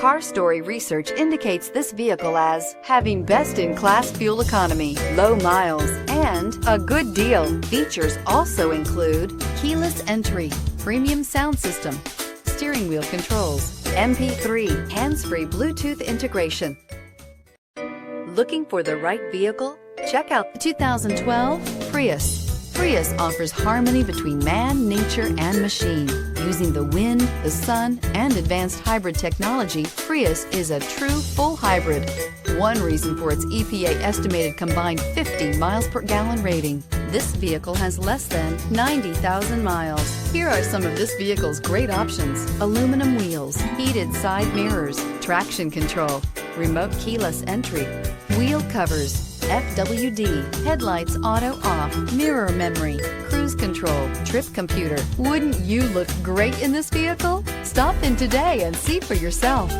Car Story research indicates this vehicle as having best-in-class fuel economy, low miles, and a good deal. Features also include keyless entry, premium sound system, steering wheel controls, MP3, hands-free Bluetooth integration. Looking for the right vehicle? Check out the 2012 Prius. Prius offers harmony between man, nature, and machine. Using the wind, the sun, and advanced hybrid technology, Prius is a true full hybrid. One reason for its EPA estimated combined 50 miles per gallon rating. This vehicle has less than 90,000 miles. Here are some of this vehicle's great options: aluminum wheels, heated side mirrors, traction control, remote keyless entry, wheel covers, FWD, headlights auto off, mirror memory, cruise control, trip computer. Wouldn't you look great in this vehicle? Stop in today and see for yourself.